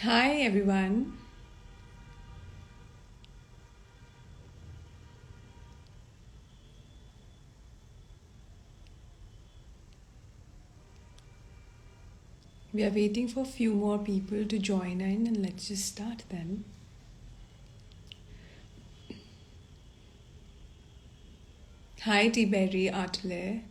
Hi everyone. We are waiting for a few more people to join in and let's just start then. Hi T-Berry Artile.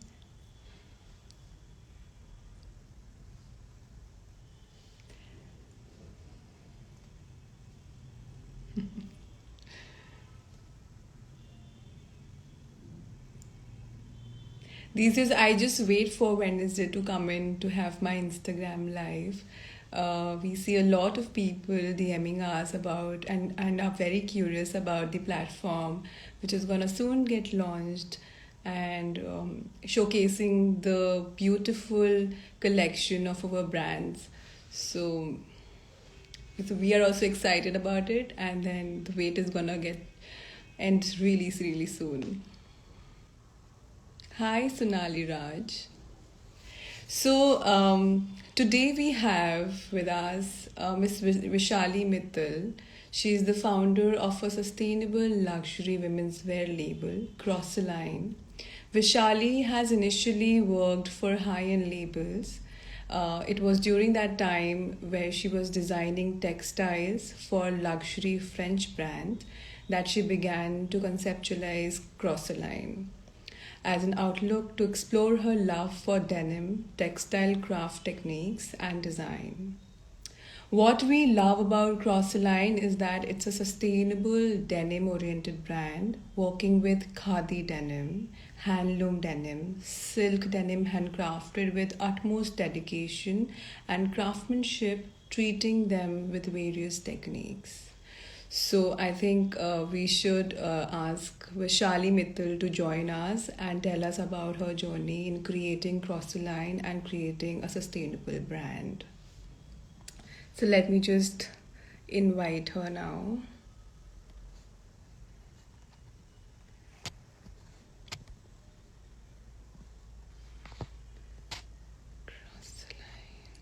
These days I just wait for Wednesday to come in to have my Instagram live. We see a lot of people DMing us about and are very curious about the platform which is gonna soon get launched and showcasing the beautiful collection of our brands. So So we are also excited about it, and then the wait is gonna get end really, really soon. Hi, Sonali Raj. Today we have with us Miss Vaishale Mittal. She is the founder of a sustainable luxury women's wear label, Cross the Line. Vishali has initially worked for high-end labels. It was during that time where she was designing textiles for luxury French brand that she began to conceptualize Cross the Line as an outlook to explore her love for denim, textile craft techniques, and design. What we love about Cross the Line is that it's a sustainable denim oriented brand working with Khadi denim, handloom denim, silk denim handcrafted with utmost dedication and craftsmanship, treating them with various techniques. So I think we should ask Vaishali Mittal to join us and tell us about her journey in creating Cross the Line and creating a sustainable brand. So let me just invite her now. Cross the line.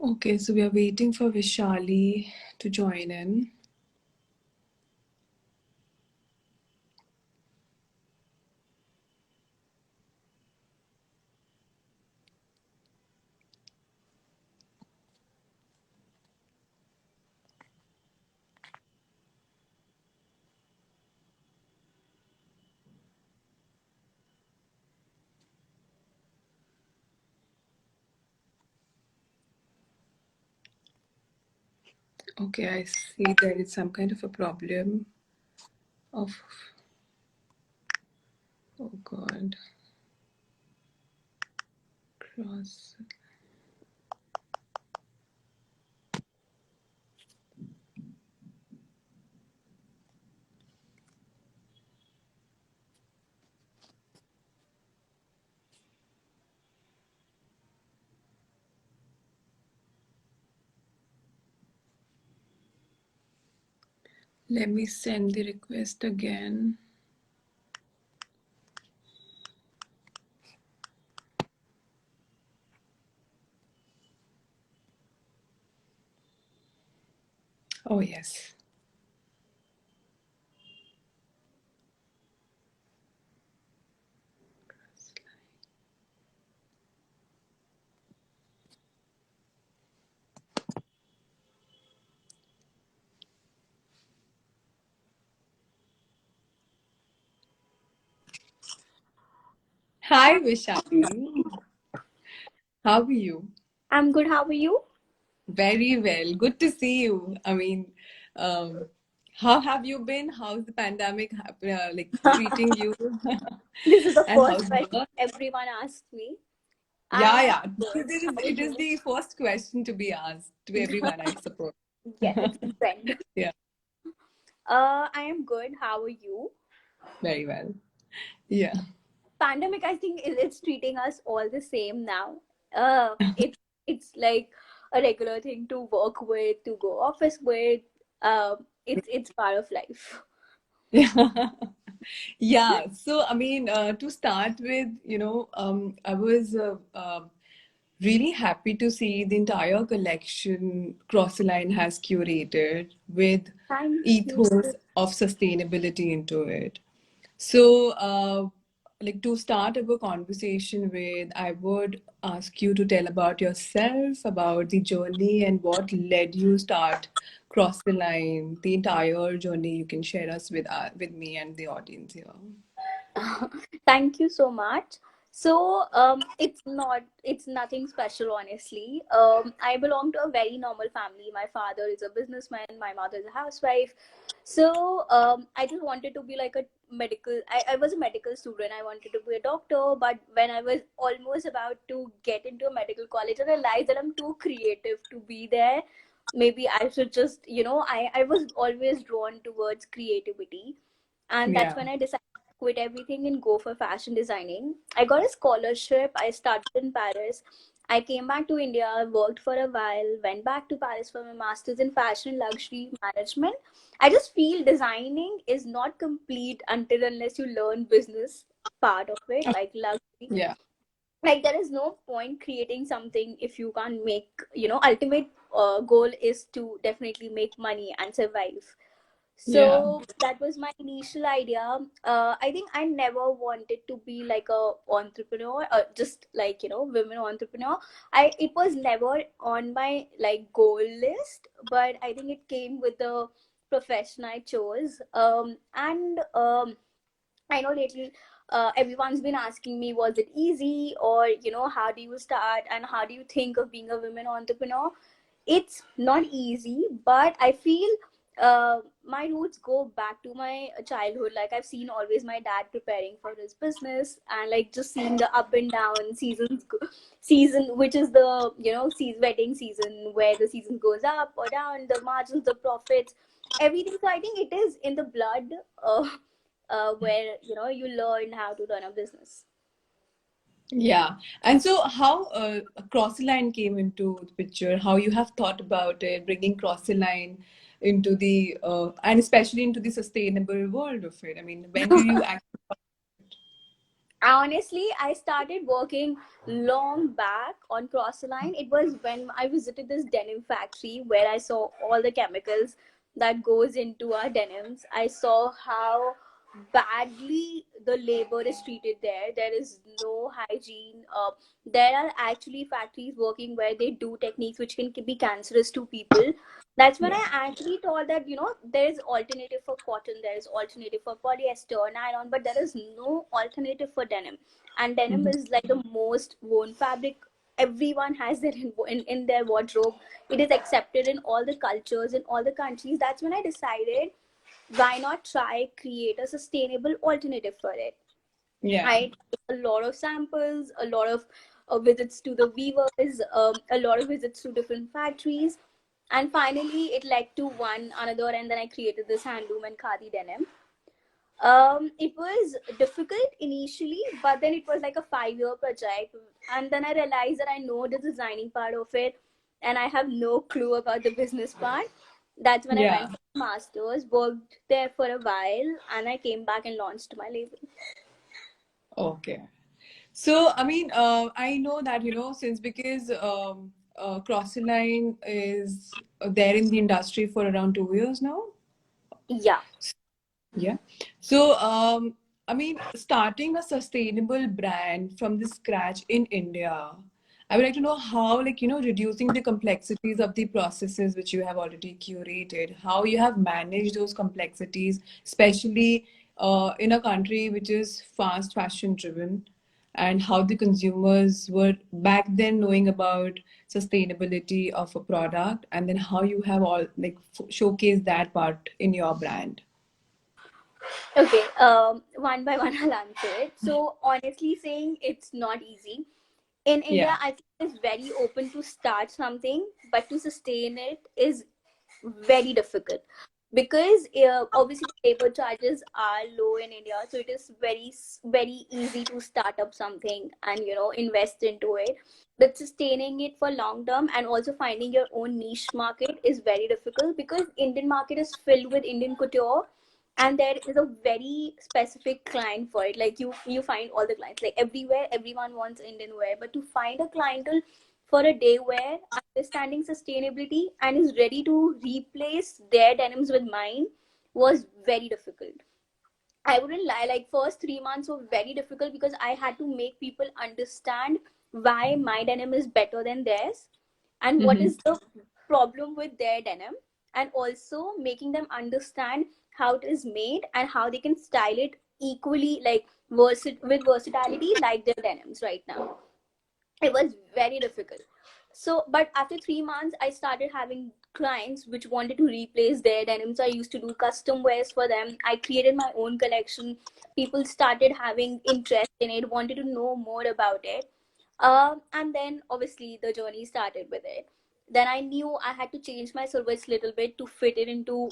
Okay, so we are waiting for Vishali to join in. Okay, I see there is some kind of a problem of, oh God, cross. Let me send the request again. Oh, yes. Hi, Vishali. How are you? I'm good. How are you? Very well. Good to see you. I mean, um, how have you been? How's the pandemic like treating you? This is the And first how's question work? everyone asks me. Yeah, I'm yeah. good. This How is, are it is you? the first question to be asked to everyone, I suppose. Yes, it's a trend. Yeah, I am good. How are you? very well. Yeah. Pandemic, I think it's treating us all the same now. It's like a regular thing to work with, to go office with. It's part of life. Yeah. Yeah. So, I mean, to start with, I was really happy to see the entire collection Crossline has curated with Thank you. ethos of sustainability into it. So, like to start our conversation with, I would ask you to tell about yourself, about the journey, and what led you start Cross the Line, the entire journey you can share us with me and the audience here. Thank you so much. So, it's nothing special, honestly. I belong to a very normal family. My father is a businessman, my mother is a housewife. So, I just wanted to be like a I was a medical student. I wanted to be a doctor, but when I was almost about to get into a medical college, I realized that I'm too creative to be there. Maybe I should just, I was always drawn towards creativity, and that's Yeah. when I decided to quit everything and go for fashion designing. I got a scholarship. I studied in Paris. I came back to India, worked for a while, went back to Paris for my master's in fashion and luxury management. I just feel designing is not complete until unless you learn business part of it, like luxury. Yeah. Like there is no point creating something if you can't make, ultimate goal is to definitely make money and survive. Yeah. So that was my initial idea. I think I never wanted to be like a entrepreneur, just like women entrepreneur. It was never on my like goal list, but I think it came with the profession I chose. And I know lately everyone's been asking me, was it easy, or how do you start and how do you think of being a women entrepreneur? It's not easy, but I feel my roots go back to my childhood. Like I've seen always my dad preparing for his business, and like just seeing the up and down season, which is the wedding season, where the season goes up or down, the margins, the profits, everything. So I think it is in the blood, where you learn how to run a business. Yeah. And so, how Cross the Line came into the picture, how you have thought about it, bringing Cross the Line into the, and especially into the sustainable world of it. I mean, when do you actually? Honestly, I started working long back on cross line. It was when I visited this denim factory where I saw all the chemicals that goes into our denims. I saw how badly the labor is treated there. There is no hygiene. There are actually factories working where they do techniques which can be cancerous to people. That's when Yeah. I actually thought that there is alternative for cotton, there is alternative for polyester, nylon, but there is no alternative for denim. And denim Mhm. is like the most worn fabric. Everyone has that in their wardrobe. It is accepted in all the cultures in all the countries. That's when I decided, why not try create a sustainable alternative for it. Yeah. I took a lot of samples, a lot of visits to the weavers, a lot of visits to different factories, and finally it led to one another, and then I created this handloom and khadi denim. It was difficult initially, but then it was like a 5-year project, and then I realized that I know the designing part of it, and I have no clue about the business part. That's when I went Yeah. for masters, worked there for a while, and I came back and launched my label. Okay. So, I mean, I know that, since because Cross the Line is there in the industry for around 2 years now. Yeah. Yeah. So, I mean, starting a sustainable brand from the scratch in India, I would like to know how, like, reducing the complexities of the processes which you have already curated, how you have managed those complexities, especially in a country which is fast fashion driven, and how the consumers were back then knowing about sustainability of a product, and then how you have all like showcased that part in your brand. Okay, one by one, I'll answer it. So, honestly saying, it's not easy. In India, Yeah. I think it's very open to start something, but to sustain it is very difficult, because obviously labor charges are low in India, so it is very easy to start up something and invest into it. But sustaining it for long term and also finding your own niche market is very difficult, because Indian market is filled with Indian couture, and there is a very specific client for it. Like you find all the clients, like everywhere everyone wants Indian wear, but to find a clientele for a day wear understanding sustainability and is ready to replace their denims with mine was very difficult. I wouldn't lie, like first 3 months were very difficult, because I had to make people understand why my denim is better than theirs and what Mm-hmm. is the problem with their denim, and also making them understand how it is made and how they can style it equally, like with versatility like their denims right now. It was very difficult. So but after 3 months I started having clients which wanted to replace their denim, so I used to do custom wears for them. I created my own collection. People started having interest in it, wanted to know more about it. And then obviously the journey started with it. Then I knew I had to change my silhouettes a little bit to fit it into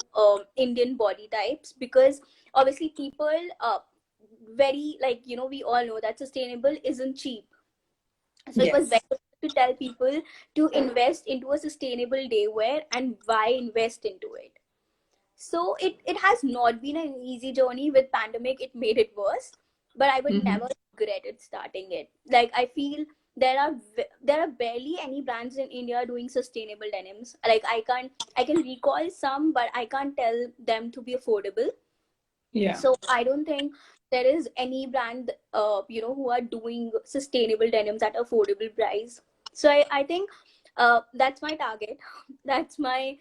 Indian body types, because obviously people very, like we all know that sustainable isn't cheap. So it was Yes. better to tell people to invest into a sustainable day wear and why invest into it. So it has not been an easy journey. With pandemic it made it worse, but I would Mm-hmm. never regret it starting it. Like I feel there are barely any brands in India doing sustainable denims. Like I can recall some, but I can't tell them to be affordable. Yeah. So I don't think there is any brand who are doing sustainable denims at affordable price. So I think that's my target. That's my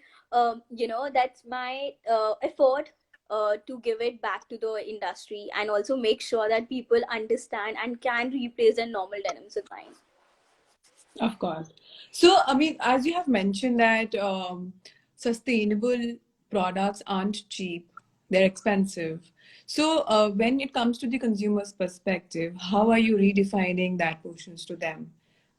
effort to give it back to the industry, and also make sure that people understand and can replace their normal denims with mine. Of course. So, I mean, as you have mentioned that sustainable products aren't cheap, they're expensive. So, when it comes to the consumer's perspective, how are you redefining that portions to them?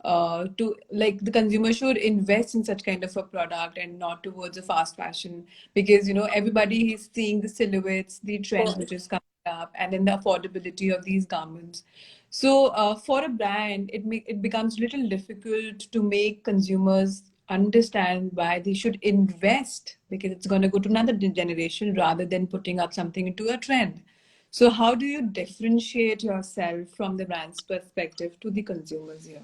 To like the consumer should invest in such kind of a product and not towards a fast fashion, because everybody is seeing the silhouettes, the trends which is coming up, and then the affordability of these garments. So, for a brand, it becomes a little difficult to make consumers understand why they should invest, because it's going to go to another generation rather than putting up something into a trend. So, how do you differentiate yourself from the brand's perspective to the consumers here?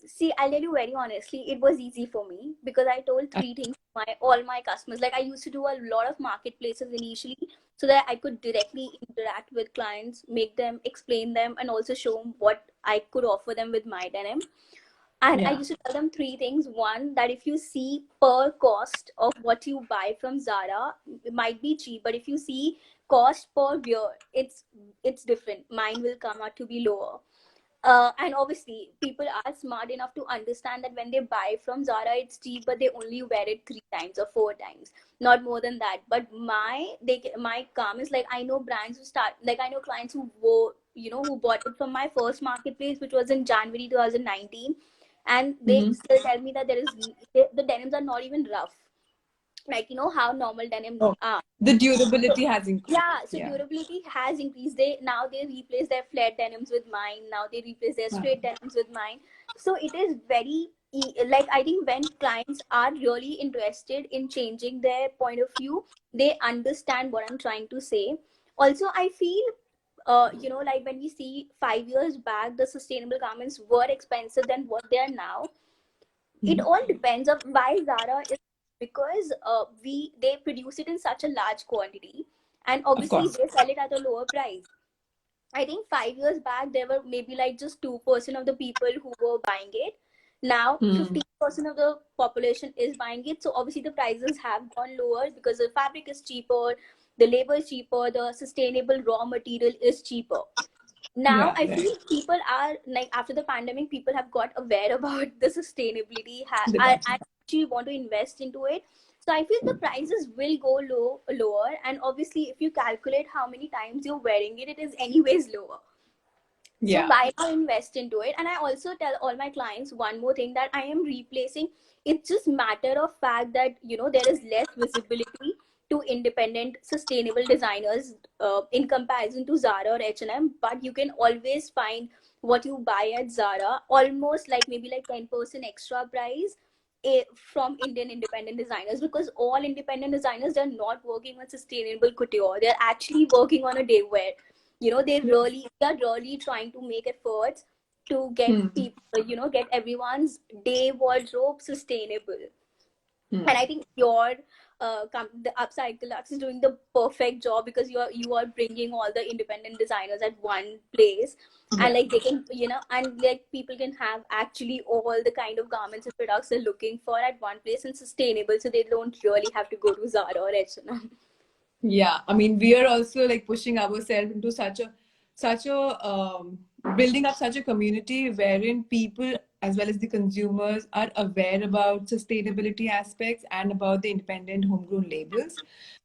See, I'll tell you very honestly, it was easy for me because I told Uh, three things to my all my customers. Like I used to do a lot of marketplaces initially, so that I could directly interact with clients, make them explain them, and also show them what I could offer them with my denim. And I yeah. used to tell them three things. One, that if you see per cost of what you buy from Zara, it might be cheap, but if you see cost per wear, it's different. Mine will come out to be lower. And obviously, people are smart enough to understand that when they buy from Zara, it's cheap, but they only wear it 3 times or 4 times, not more than that. But my calm is like, I know brands who start, like I know clients who who bought it from my first marketplace, which was in January 2019, and they Mm-hmm. still tell me that the denims are not even rough, like how normal denims Oh, are. the So durability has increased. yeah, so Yeah. durability has increased. They replace their flared denims with mine. Now they replace their Uh, straight denims with mine. So it is very like, I think when clients are really interested in changing their point of view, they understand what I'm trying to say. Also, I feel like when we see 5 years back, the sustainable garments were expensive than what they are now. It mhm. all depends on why Zara is, because we they produce it in such a large quantity, and Of obviously course. they sell it at a lower price. I think 5 years back there were maybe like just 2% of the people who were buying it. Now Hmm. 50% of the population is buying it. So obviously the prices have gone lower because the fabric is cheaper, the labor is cheaper, the sustainable raw material is cheaper. Now Yeah, I right. feel people are like, after the pandemic, people have got aware about the sustainability, The got and actually want to invest into it. So I feel the prices will go lower, and obviously if you calculate how many times you're wearing it, it is anyways lower. So Yeah. why not invest into it? And I also tell all my clients one more thing, that I am replacing, it's just matter of fact that there is less visibility to independent sustainable designers in comparison to Zara or H&M, but you can always find what you buy at Zara almost like maybe like 10% extra price from Indian independent designers, because all independent designers, they're not working on sustainable couture, they're actually working on a day wear. They're really trying to make efforts to get Hmm. people, get everyone's day wardrobe sustainable. Hmm. And I think your the Upcycleluxe is doing the perfect job, because you are bringing all the independent designers at one place, and Yeah. like they can, and like people can have actually all the kind of garments and products they're looking for at one place, and sustainable, so they don't really have to go to Zara or H&M. Yeah, I mean, we are also like pushing ourselves into such a building up such a community wherein people as well as the consumers are aware about sustainability aspects and about the independent homegrown labels.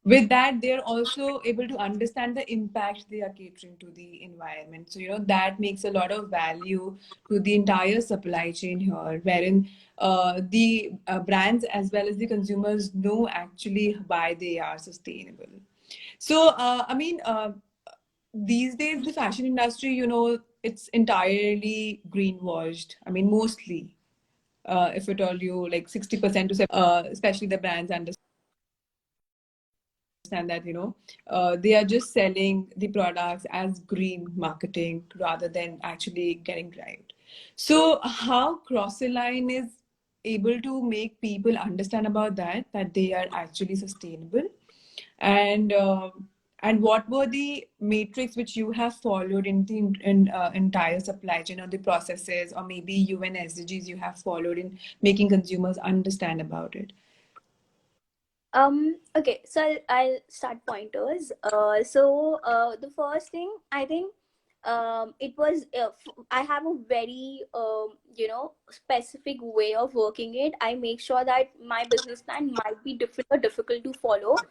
With that, they're also able to understand the impact they are catering to the environment. So, that makes a lot of value to the entire supply chain here, wherein the brands as well as the consumers know actually why they are sustainable. So, I mean, these days the fashion industry, it's entirely greenwashed. I mean, mostly, if at all you like 60% to 70, especially the brands understand that, they are just selling the products as green marketing rather than actually getting right. So, how Crosseline is able to make people understand about that they are actually sustainable, and and what were the matrix which you have followed in the entire supply chain, or the processes, or maybe UN SDGs you have followed in making consumers understand about it? Okay, so I'll start pointers. So the first thing, I think, it was I have a very specific way of working it. I make sure that my business plan might be different or difficult to follow,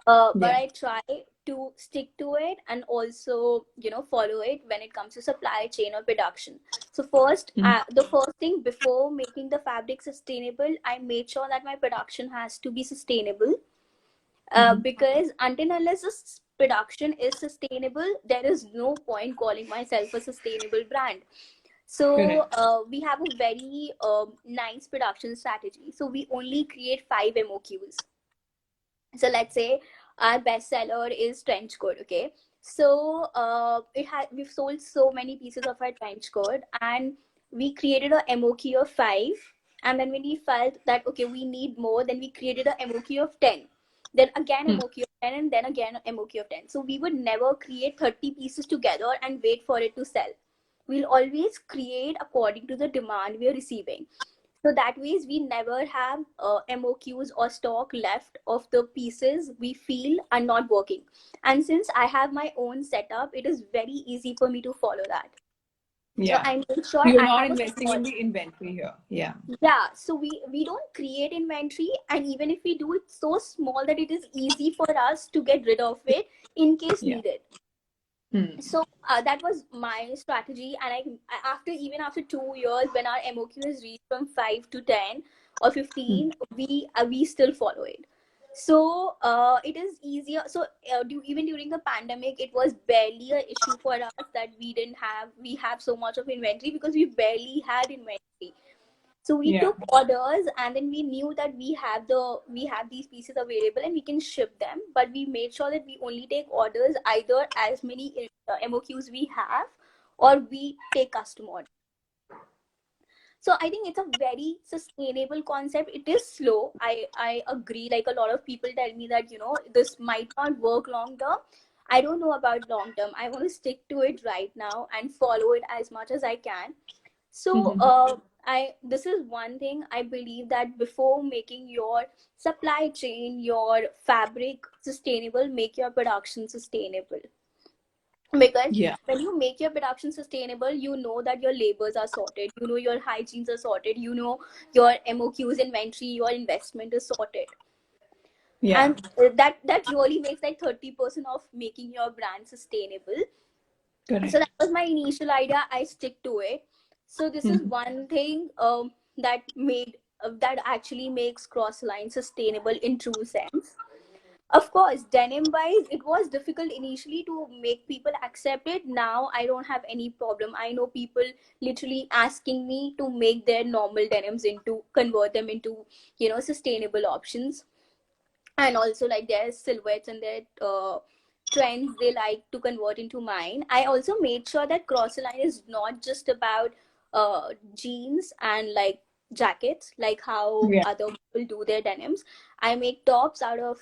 but Yeah. I try to stick to it, and also follow it when it comes to supply chain or production. So first, Mhm. the first thing before making the fabric sustainable, I made sure that my production has to be sustainable, Mhm. because until unless this production is sustainable, there is no point calling myself a sustainable brand. So Correct. we have a very nice production strategy. So we only create 5 MOQs. So let's say our bestseller is trench coat. Okay, so we've sold so many pieces of our trench coat, and we created a MOQ of 5. And then when we felt that okay, we need more, then we created a MOQ of 10, then again Hmm. MOQ of 10, and then again MOQ of 10. So we would never create 30 pieces together and wait for it to sell. We'll always create according to the demand we are receiving. So that ways we never have MOQs or stock left of the pieces we feel are not working. And since I have my own setup, it is very easy for me to follow that. So Yeah. I make So sure you're I not have a investing small, in the inventory here. Yeah. yeah. So we don't create inventory, and even if we do, it's so small that it is easy for us to get rid of it in case Yeah. needed. Hmm. So that was my strategy, and after even after 2 years, when our MOQ has reached from 5 to 10 or Hmm. 15, we still follow it. So it is easier. So even during the pandemic, it was barely a issue for us that we have so much of inventory, because we barely had inventory. So we Yeah. took orders, and then we knew that we have these pieces available and we can ship them, but we made sure that we only take orders either as many MOQs we have, or we take custom orders. So I think it's a very sustainable concept. It is slow. I agree. Like, a lot of people tell me that this might not work long term. I don't know about long term. I want to stick to it right now and follow it as much as I can. So Mhm. I this is one thing I believe, that before making your supply chain, your fabric sustainable, make your production sustainable. Because Yeah. when you make your production sustainable, you know that your labors are sorted, your hygienes are sorted, your MOQs, inventory, your investment is sorted. Yeah. And that really makes like 30% of making your brand sustainable. So that Correct. was my initial idea. I stick to it. So this is Mhm. one thing that made that actually makes cross line sustainable in true sense. Of course, denim wise, it was difficult initially to make people accept it. Now I don't have any problem. I know people literally asking me to make their normal denims into convert them into, sustainable options. And also like their silhouettes and their trends they like to convert into mine. I also made sure that crossoline is not just about jeans and like jackets like how Yeah. other people do their denims. I make tops out of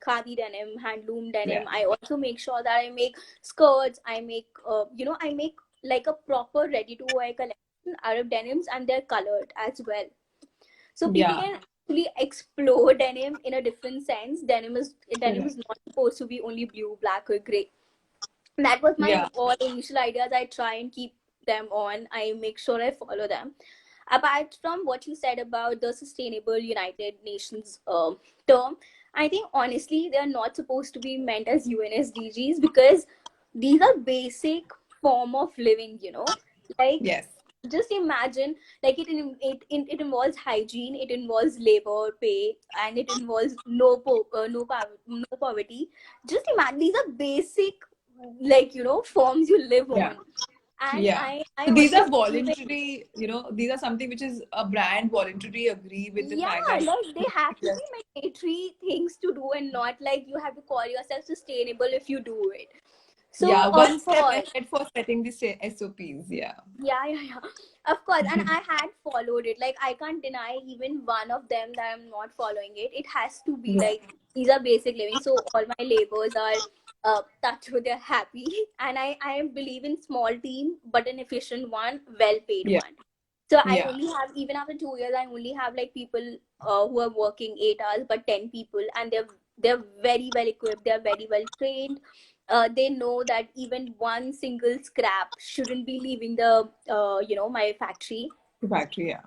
khadi denim, handloom denim. Yeah. I also make sure that I make skirts. I make I make like a proper ready to wear collection out of denims, and they're colored as well, so people Yeah. can actually explore denim in a different sense. Denim is Correct. not supposed to be only blue, black, or gray. That was my Yeah. all initial ideas. I try and keep them on. I make sure I follow them. Apart from what you said about the sustainable United Nations term, I think honestly they're not supposed to be meant as UNSDGs, because these are basic form of living. Like, Yes. just imagine, like it involves hygiene, it involves labor pay, and it involves no poverty. Just imagine, these are basic, like, forms you live Yeah. on. And Yeah. I So these always are believe in, voluntary, these are something which is a brand voluntarily agree with the fact yeah, that like they have to yes. be mandatory things to do, and not like you have to call yourself sustainable if you do it. Yeah, So of one step course, ahead for setting the SOPs. Yeah. yeah, of course. And I had followed it. Like, I can't deny even one of them that I'm not following it. It has to be Yeah. like, these are basic living. So all my labors are touch with, they're happy. And I believe in small team, but an efficient one, well paid Yeah. one. So I Yeah. only have, even after 2 years, I only have like people who are working 8 hours, but 10 people, and they're very well equipped. They're very well trained. They know that even one single scrap shouldn't be leaving the my factory. The factory. Yeah.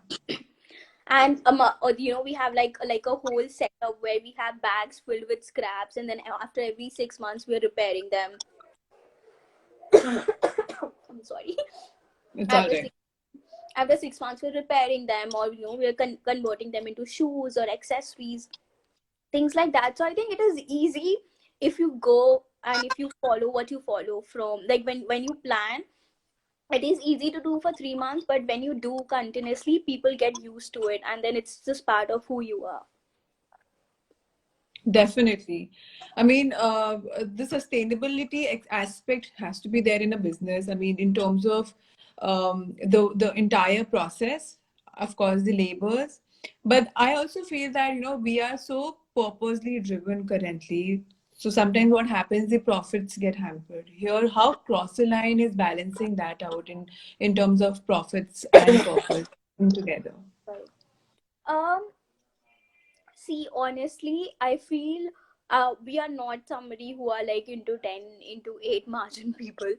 And we have like a whole setup where we have bags filled with scraps, and then after every 6 months we're repairing them. I'm sorry. It's all after right. six, After 6 months we're repairing them, or we're converting them into shoes or accessories, things like that. So I think it is easy if you go and if you follow what you follow from, like, when you plan, it is easy to do for 3 months, but when you do continuously, people get used to it, and then it's just part of who you are. Definitely. I mean, the sustainability aspect has to be there in a business. I mean, in terms of the entire process, of course, the labors. But I also feel that, we are so purposely driven currently. So sometimes what happens, the profits get hampered. Here, how Crossalign is balancing that out in terms of profits and purpose together. Right. Um, See, honestly, I feel we are not somebody who are like into 10, into 8 margin people.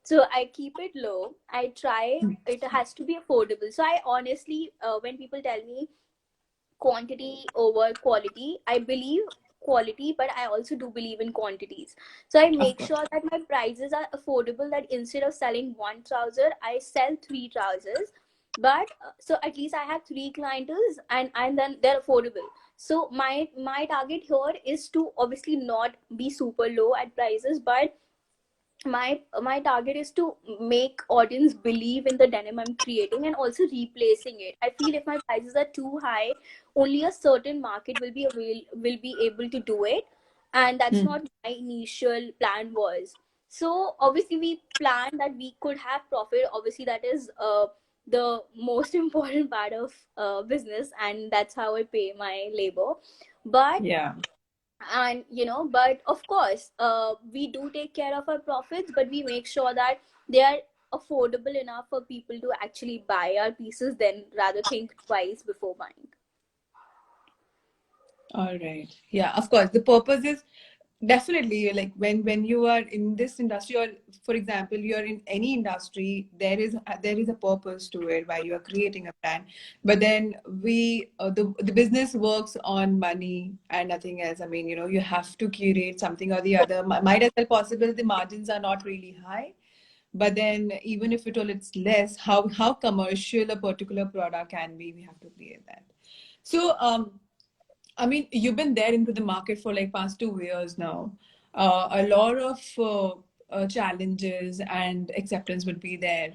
So I keep it low. I try, it has to be affordable. So I honestly, when people tell me quantity over quality, I believe quality, but I also do believe in quantities. So I Of make course. sure that my prices are affordable, that instead of selling one trouser, I sell three trousers. But so at least I have three clientels, and then they're affordable. So my target here is to obviously not be super low at prices, but my target is to make audience believe in the denim I'm creating, and also replacing it. I feel if my prices are too high, only a certain market will be able to do it, and that's Hmm. not my initial plan was. So obviously we planned that we could have profit. Obviously that is the most important part of business, and that's how I pay my labor. But Yeah. but of course we do take care of our profits, but we make sure that they are affordable enough for people to actually buy our pieces, then rather think twice before buying. All right. Yeah, of course. The purpose is definitely like when you are in this industry, or for example, you are in any industry, there is a purpose to it why you are creating a brand. But then the business works on money and nothing else. I mean, you have to curate something or the other. Might as well possible the margins are not really high. But then even if at all it's less, how commercial a particular product can be, we have to create that. So I mean, you've been there into the market for like past 2 years now. A lot of challenges and acceptance would be there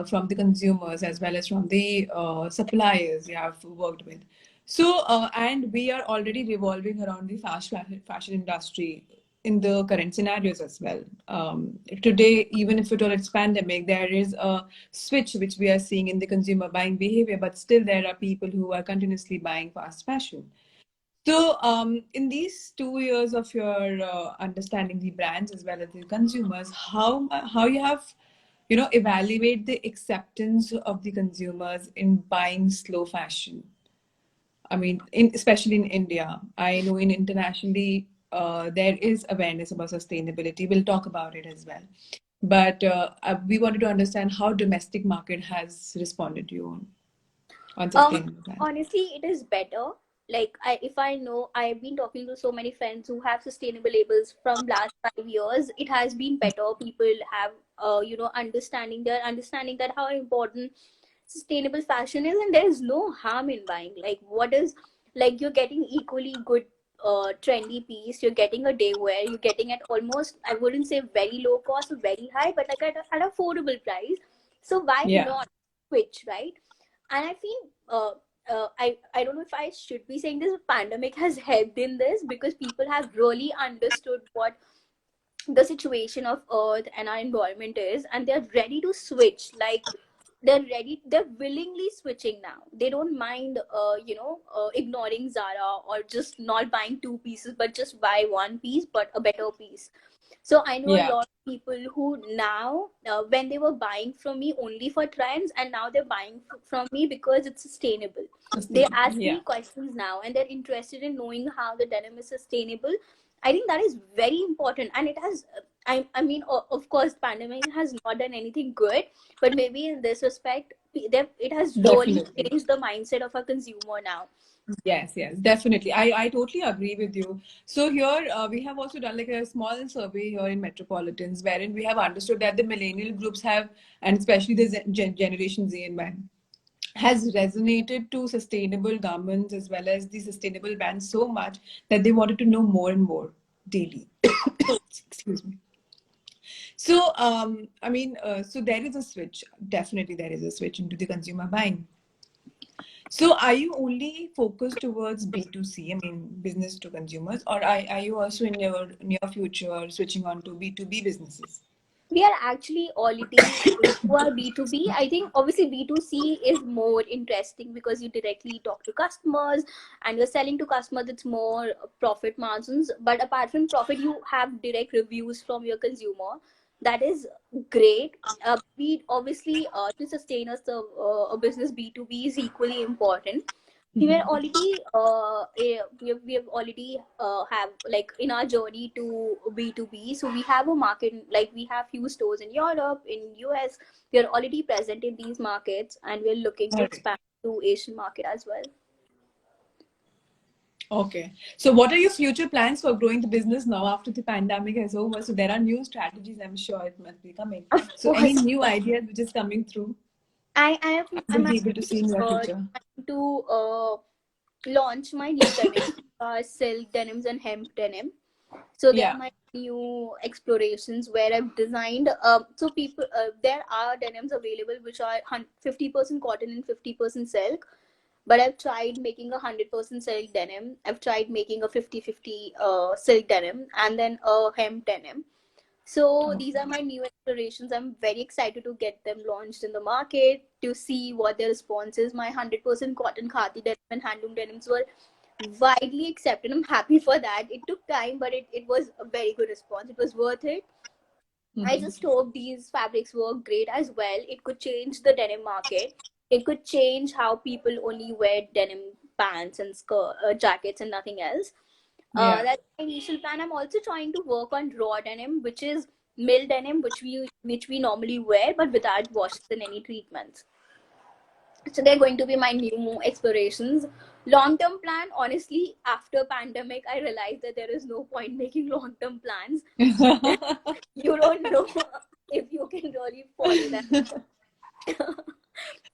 from the consumers as well as from the suppliers you have worked with. So, and we are already revolving around the fashion industry in the current scenarios as well. Today, even if it all it's pandemic, there is a switch which we are seeing in the consumer buying behavior, but still there are people who are continuously buying fast fashion. So, in these 2 years of your understanding the brands as well as the consumers, how you have, evaluate the acceptance of the consumers in buying slow fashion? I mean, especially in India, I know in internationally there is awareness about sustainability. We'll talk about it as well. But we wanted to understand how domestic market has responded to you on sustainable brands. Honestly, it is better. Like if I know, I've been talking to so many friends who have sustainable labels from last 5 years. It has been better. People have, understanding. They're understanding that how important sustainable fashion is, and there is no harm in buying. Like what is, like you're getting equally good, trendy piece. You're getting a day wear. You're getting at almost, I wouldn't say very low cost or very high, but like at affordable price. So why Yeah. not switch, right? And I feel I don't know if I should be saying this, pandemic has helped in this because people have really understood what the situation of earth and our environment is, and they're ready to switch. Like they're willingly switching now. They don't mind ignoring Zara or just not buying two pieces but just buy one piece but a better piece. So I know a Yeah. lot of people who now, when they were buying from me only for trends, and now they're buying from me because it's sustainable. They Sustainable. ask Yeah. me questions now, and they're interested in knowing how the denim is sustainable. I think that is very important, and it has. I mean, of course, pandemic has not done anything good, but maybe in this respect, it has really Definitely. changed the mindset of a consumer now. Yes, yes, definitely. I totally agree with you. So here we have also done like a small survey here in Metropolitans, wherein we have understood that the millennial groups have, and especially the Generation Z and Y, has resonated to sustainable garments as well as the sustainable brands so much that they wanted to know more and more daily. Excuse me. So, I mean, so there is a switch. Definitely, there is a switch into the consumer buying. So are you only focused towards B2C, I mean business to consumers, or are you also in your near future switching on to B2B businesses? We are actually already into our B2B. I think obviously B2C is more interesting because you directly talk to customers and you're selling to customers, it's more profit margins. But apart from profit, you have direct reviews from your consumer. That is great. We obviously, to sustain a business, B2B is equally important. We were Mhm. already we have already have like in our journey to B2B. So we have a market, like we have few stores in Europe, in US. We are already present in these markets, and we're looking All to right. expand to Asian market as well. Okay. So what are your future plans for growing the business now after the pandemic is over? So there are new strategies, I'm sure it must be coming. Of So any course, new ideas which is coming through, I'm we'll be able to actually see in your future. trying to launch my new denim, silk denims and hemp denim. So they are Yeah. my new explorations where I've designed. So people, there are denims available which are 50% cotton and 50% silk. But I've tried making 100% silk denim. I've tried making a 50-50 silk denim and then a hemp denim. So these Okay. are my new explorations. I'm very excited to get them launched in the market to see what their response is. My 100% cotton khadi denim and handloom denims were widely accepted. I'm happy for that. It took time, but it was a very good response. It was worth it. I Mhm. just hope these fabrics work great as well. It could change the denim market. It could change how people only wear denim pants and jackets and nothing else. Yeah. That's my initial plan. I'm also trying to work on raw denim, which is mill denim, which we normally wear, but without washes and any treatments. So they're going to be my new explorations. Long term plan, honestly, after pandemic, I realized that there is no point making long term plans. You don't know if you can really follow them.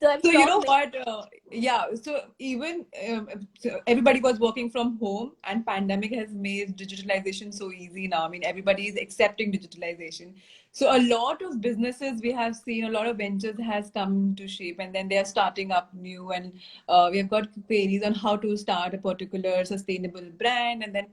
So I'm So you sure know what? Yeah. So even so everybody was working from home, and pandemic has made digitalization so easy now. I mean, everybody is accepting digitalization. So a lot of businesses we have seen, a lot of ventures has come to shape, and then they are starting up new. And we have got queries on how to start a particular sustainable brand, and then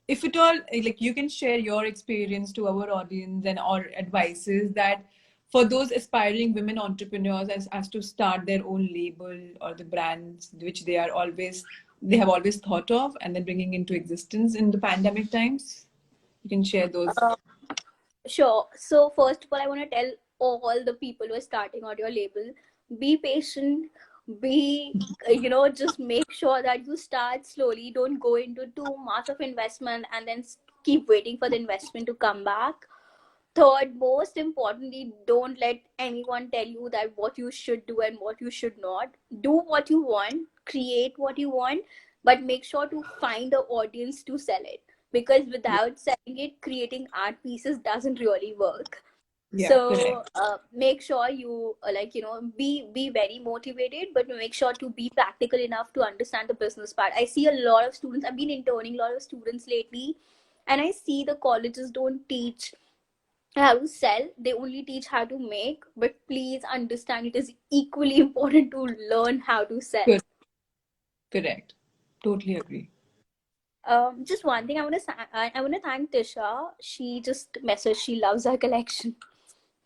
if at all, like you can share your experience to our audience and or advices that for those aspiring women entrepreneurs as to start their own label or the brands which they have always thought of and then bringing into existence in the pandemic times, you can share those. uh, sure. So first of all, I want to tell all the people who are starting out your label, be patient, be just make sure that you start slowly. Don't go into too much of investment and then keep waiting for the investment to come back. Third, most importantly, don't let anyone tell you that what you should do and what you should not. Do what you want, create what you want, but make sure to find the audience to sell it. Because without selling it, creating art pieces doesn't really work. Yeah, So correct. make sure you be very motivated, but make sure to be practical enough to understand the business part. I see a lot of students. I've been interning a lot of students lately, and I see the colleges don't teach how to sell, they only teach how to make. But please understand, it is equally important to learn how to sell. Good. Correct. Totally agree. Just one thing, I want to thank Tisha. She just messaged, she loves our collection.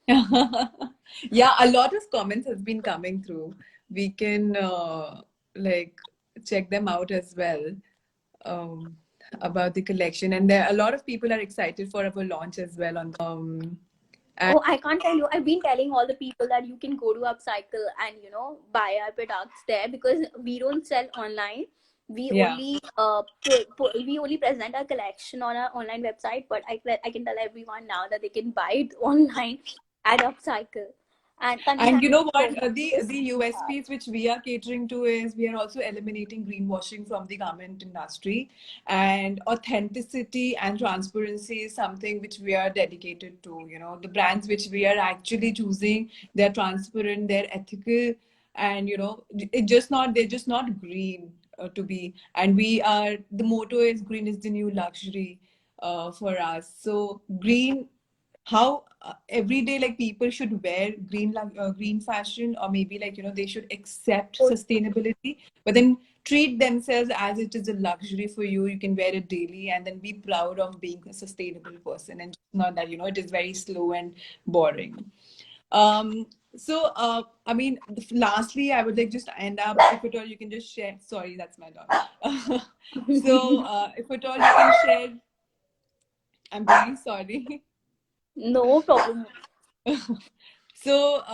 Yeah, a lot of comments has been coming through. We can like check them out as well, um, about the collection, and there a lot of people are excited for our launch as well on and Oh, I can't tell you. I've been telling all the people that you can go to Upcycle and buy our products there, because we don't sell online. We yeah. only we only present our collection on our online website. But I can tell everyone now that they can buy it online at Upcycle. And Tanvi, And thank you know you so what? much for this. The USPs which we are catering to is we are also eliminating greenwashing from the garment industry, and authenticity and transparency is something which we are dedicated to. You know, the brands which we are actually choosing, they're transparent, they're ethical, and they're just not green to be. And we are the motto is green is the new luxury for us. So green, how every day like people should wear green green fashion, or maybe like they should accept sustainability but then treat themselves as it is a luxury for you. You can wear it daily and then be proud of being a sustainable person, and not that it is very slow and boring. So I mean, lastly I would like just end up, if at all you can just share, sorry, that's my dog. So if at all you can share, I'm really sorry. No problem. So,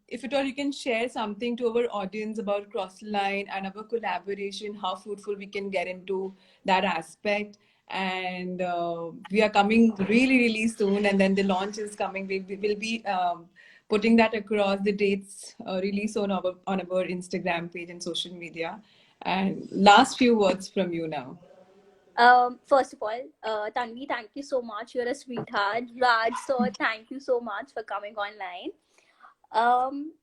if at all you can share something to our audience about Crossline and our collaboration, how fruitful we can get into that aspect. And we are coming really, really soon. And then the launch is coming. We will be putting that across the dates really soon on our Instagram page and social media. And last few words from you now. First of all, Tanvi, thank you so much. You're a sweetheart. Raj, sir, thank you so much for coming online.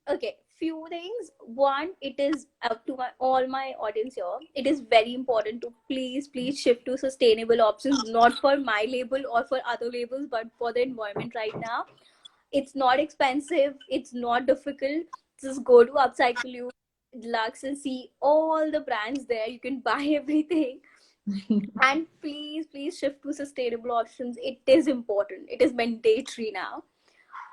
Okay, few things. One, it is up to all my audience here. It is very important to please shift to sustainable options, not for my label or for other labels, but for the environment right now. It's not expensive. It's not difficult. Just go to Upcycleluxe, Lux, and see all the brands there. You can buy everything. And please shift to sustainable options. It is important. It is mandatory now.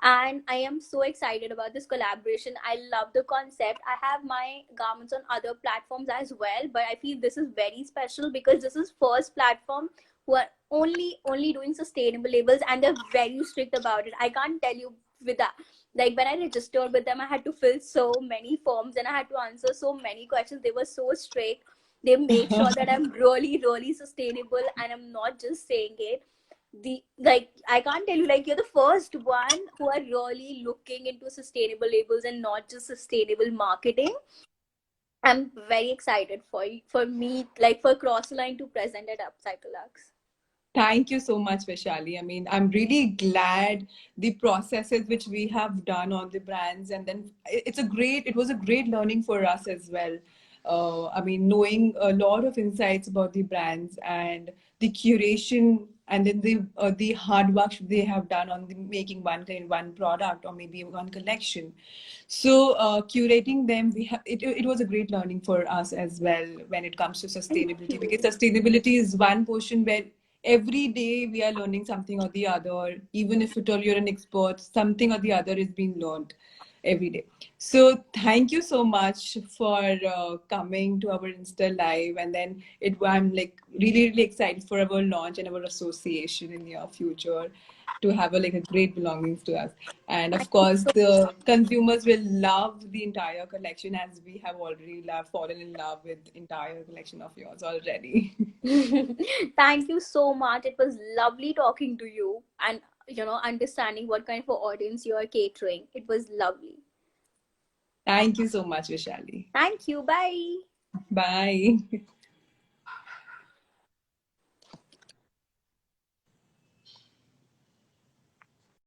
And I am so excited about this collaboration. I love the concept. I have my garments on other platforms as well, but I feel this is very special because this is first platform who are only doing sustainable labels, and they're very strict about it. I can't tell you with that. Like when I registered with them, I had to fill so many forms and I had to answer so many questions. They were so strict. They make sure that I'm really sustainable and I'm not just saying it. The like I can't tell you, like, you're the first one who are really looking into sustainable labels and not just sustainable marketing. I'm very excited for me, like for Crossline to present at Upcycleluxe. Thank you so much, Vaishali. I mean, I'm really glad the processes which we have done on the brands, and then it was a great learning for us as well. I mean, knowing a lot of insights about the brands and the curation, and then the hard work they have done on the making one product or maybe one collection. So curating them, it was a great learning for us as well when it comes to Thank sustainability, because you. sustainability is one portion where every day we are learning something or the other. Even if at all you're an expert, something or the other is being learned every day. So thank you so much for coming to our Insta live, and then I'm like really excited for our launch and our association in the future to have a great belongings to us. And Thank of you course, so the consumers will love the entire collection, as we have already fallen in love with entire collection of yours already. Thank you so much. It was lovely talking to you and understanding what kind of a audience you are catering. It was lovely. Thank you so much, Vishali. Thank you. Bye. Bye.